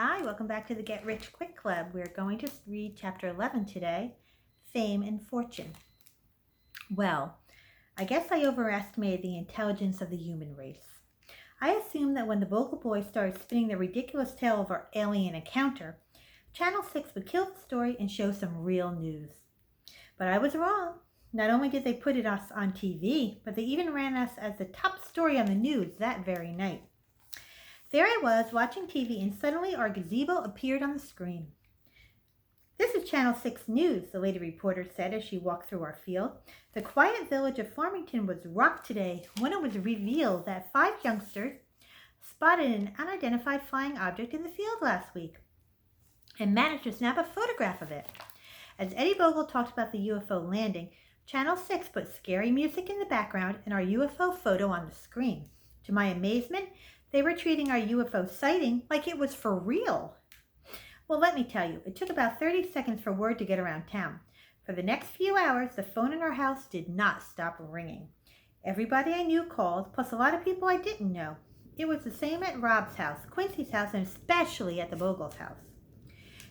Hi, welcome back to the Get Rich Quick Club. We're going to read chapter 11 today, Fame and Fortune. Well, I guess I overestimated the intelligence of the human race. I assumed that when the Bogle boys started spinning the ridiculous tale of our alien encounter, Channel 6 would kill the story and show some real news. But I was wrong. Not only did they put us on TV, but they even ran us as the top story on the news that very night. There I was, watching TV, and suddenly our gazebo appeared on the screen. "This is Channel 6 News," the lady reporter said as she walked through our field. "The quiet village of Farmington was rocked today when it was revealed that 5 youngsters spotted an unidentified flying object in the field last week and managed to snap a photograph of it." As Eddie Bogle talked about the UFO landing, Channel 6 put scary music in the background and our UFO photo on the screen. To my amazement, they were treating our UFO sighting like it was for real. Well, let me tell you, it took about 30 seconds for word to get around town. For the next few hours, the phone in our house did not stop ringing. Everybody I knew called, plus a lot of people I didn't know. It was the same at Rob's house, Quincy's house, and especially at the Bogles' house.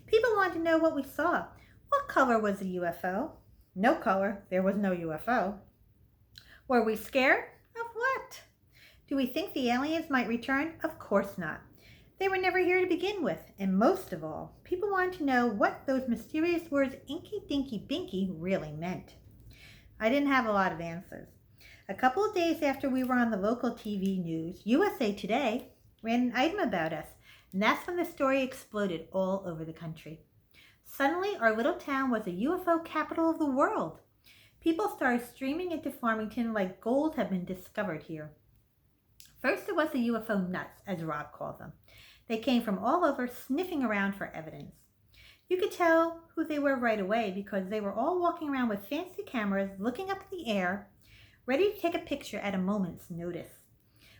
People wanted to know what we saw. What color was the UFO? No color. There was no UFO. Were we scared? Of what? Do we think the aliens might return? Of course not. They were never here to begin with. And most of all, people wanted to know what those mysterious words Inky Dinky Binky really meant. I didn't have a lot of answers. A couple of days after we were on the local TV news, USA Today ran an item about us, and that's when the story exploded all over the country. Suddenly, our little town was a UFO capital of the world. People started streaming into Farmington like gold had been discovered here. First, there was the UFO nuts, as Rob called them. They came from all over, sniffing around for evidence. You could tell who they were right away because they were all walking around with fancy cameras, looking up in the air, ready to take a picture at a moment's notice.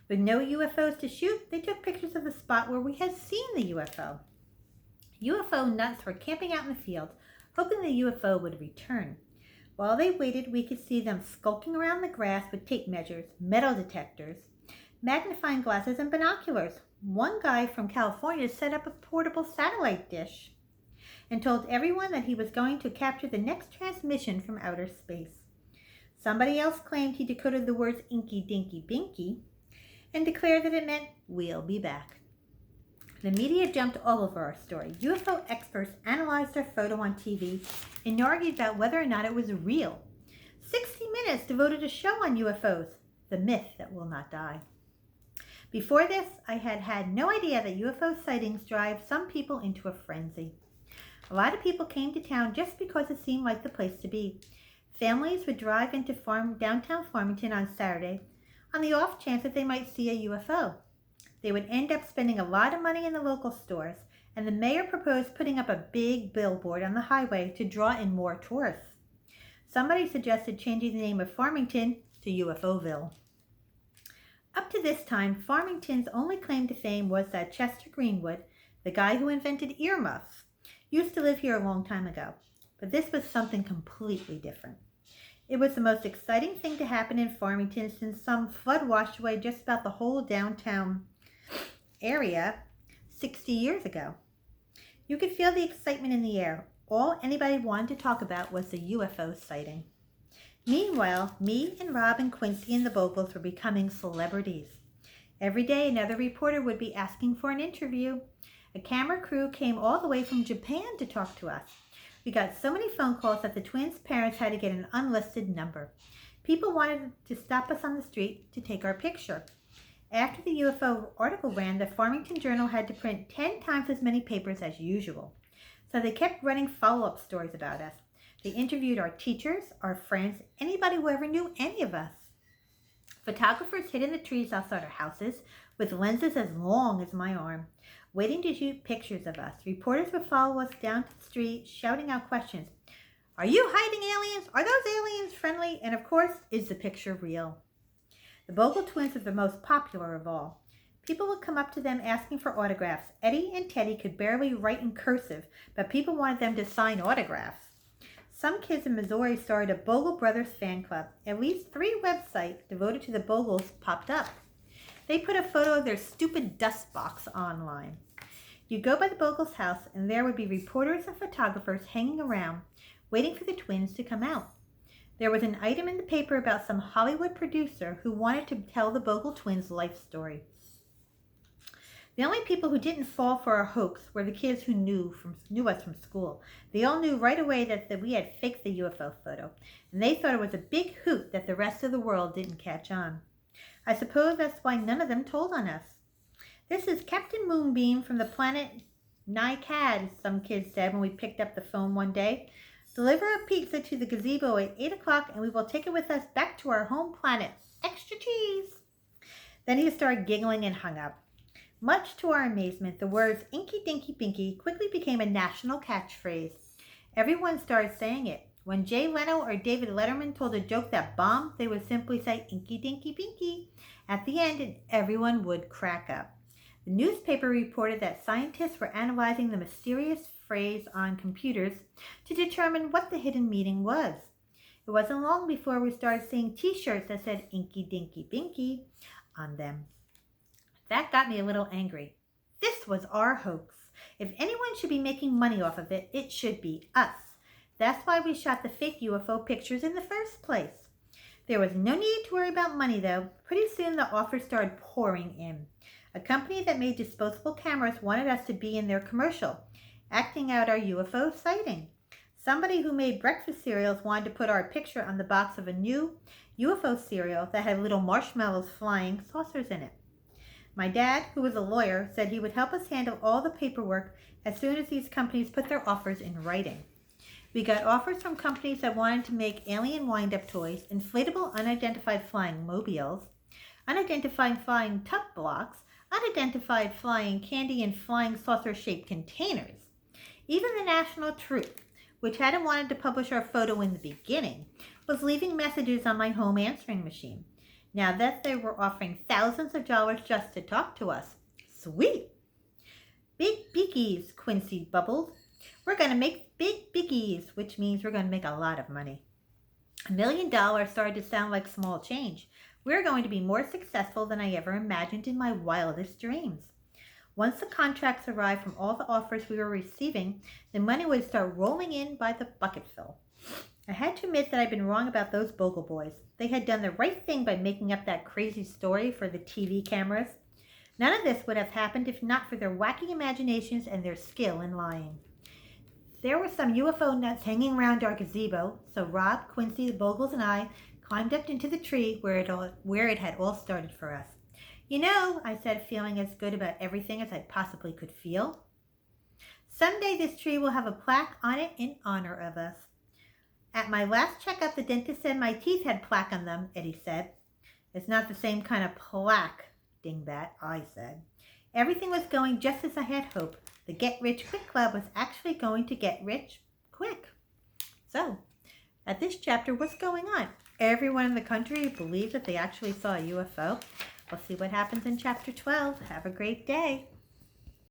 With no UFOs to shoot, they took pictures of the spot where we had seen the UFO. UFO nuts were camping out in the field, hoping the UFO would return. While they waited, we could see them skulking around the grass with tape measures, metal detectors, magnifying glasses, and binoculars. One guy from California set up a portable satellite dish and told everyone that he was going to capture the next transmission from outer space. Somebody else claimed he decoded the words Inky Dinky Binky and declared that it meant, "We'll be back." The media jumped all over our story. UFO experts analyzed our photo on TV and argued about whether or not it was real. 60 Minutes devoted a show on UFOs, the myth that will not die. Before this, I had had no idea that UFO sightings drive some people into a frenzy. A lot of people came to town just because it seemed like the place to be. Families would drive into downtown Farmington on Saturday on the off chance that they might see a UFO. They would end up spending a lot of money in the local stores, and the mayor proposed putting up a big billboard on the highway to draw in more tourists. Somebody suggested changing the name of Farmington to UFOville. Up to this time, Farmington's only claim to fame was that Chester Greenwood, the guy who invented earmuffs, used to live here a long time ago. But this was something completely different. It was the most exciting thing to happen in Farmington since some flood washed away just about the whole downtown area 60 years ago. You could feel the excitement in the air. All anybody wanted to talk about was the UFO sighting. Meanwhile, me and Rob and Quincy and the Bogles were becoming celebrities. Every day another reporter would be asking for an interview. A camera crew came all the way from Japan to talk to us. We got so many phone calls that the twins' parents had to get an unlisted number. People wanted to stop us on the street to take our picture. After the UFO article ran, the Farmington Journal had to print 10 times as many papers as usual. So they kept running follow-up stories about us. They interviewed our teachers, our friends, anybody who ever knew any of us. Photographers hid in the trees outside our houses with lenses as long as my arm, waiting to shoot pictures of us. Reporters would follow us down to the street, shouting out questions. "Are you hiding aliens? Are those aliens friendly? And of course, is the picture real?" The Bogle twins were the most popular of all. People would come up to them asking for autographs. Eddie and Teddy could barely write in cursive, but people wanted them to sign autographs. Some kids in Missouri started a Bogle Brothers fan club. At least 3 websites devoted to the Bogles popped up. They put a photo of their stupid dust box online. You'd go by the Bogles' house, and there would be reporters and photographers hanging around, waiting for the twins to come out. There was an item in the paper about some Hollywood producer who wanted to tell the Bogle twins' life story. The only people who didn't fall for our hoax were the kids who knew us from school. They all knew right away that we had faked the UFO photo, and they thought it was a big hoot that the rest of the world didn't catch on. I suppose that's why none of them told on us. "This is Captain Moonbeam from the planet Nycad," some kids said when we picked up the phone one day. "Deliver a pizza to the gazebo at 8 o'clock and we will take it with us back to our home planet. Extra cheese!" Then he started giggling and hung up. Much to our amazement, the words "Inky Dinky Pinky" quickly became a national catchphrase. Everyone started saying it. When Jay Leno or David Letterman told a joke that bombed, they would simply say "Inky Dinky Pinky" at the end, and everyone would crack up. The newspaper reported that scientists were analyzing the mysterious phrase on computers to determine what the hidden meaning was. It wasn't long before we started seeing t-shirts that said "Inky Dinky Pinky" on them. That got me a little angry. This was our hoax. If anyone should be making money off of it, it should be us. That's why we shot the fake UFO pictures in the first place. There was no need to worry about money, though. Pretty soon the offers started pouring in. A company that made disposable cameras wanted us to be in their commercial, acting out our UFO sighting. Somebody who made breakfast cereals wanted to put our picture on the box of a new UFO cereal that had little marshmallows flying saucers in it. My dad, who was a lawyer, said he would help us handle all the paperwork as soon as these companies put their offers in writing. We got offers from companies that wanted to make alien wind-up toys, inflatable unidentified flying mobiles, unidentified flying tuck blocks, unidentified flying candy and flying saucer-shaped containers. Even the National Truth, which hadn't wanted to publish our photo in the beginning, was leaving messages on my home answering machine. Now that they were offering thousands of dollars just to talk to us. Sweet! "Big biggies," Quincy bubbled. "We're going to make big biggies," which means we're going to make a lot of money. $1 million started to sound like small change. We're going to be more successful than I ever imagined in my wildest dreams. Once the contracts arrived from all the offers we were receiving, the money would start rolling in by the bucketful. I had to admit that I'd been wrong about those Bogle boys. They had done the right thing by making up that crazy story for the TV cameras. None of this would have happened if not for their wacky imaginations and their skill in lying. There were some UFO nuts hanging around our gazebo, so Rob, Quincy, the Bogles, and I climbed up into the tree where it had all started for us. "You know," I said, feeling as good about everything as I possibly could feel, "someday this tree will have a plaque on it in honor of us." "At my last checkup, the dentist said my teeth had plaque on them," Eddie said. "It's not the same kind of plaque, dingbat," I said. Everything was going just as I had hoped. The Get Rich Quick Club was actually going to get rich quick. So, at this chapter, what's going on? Everyone in the country believed that they actually saw a UFO. We'll see what happens in chapter 12. Have a great day.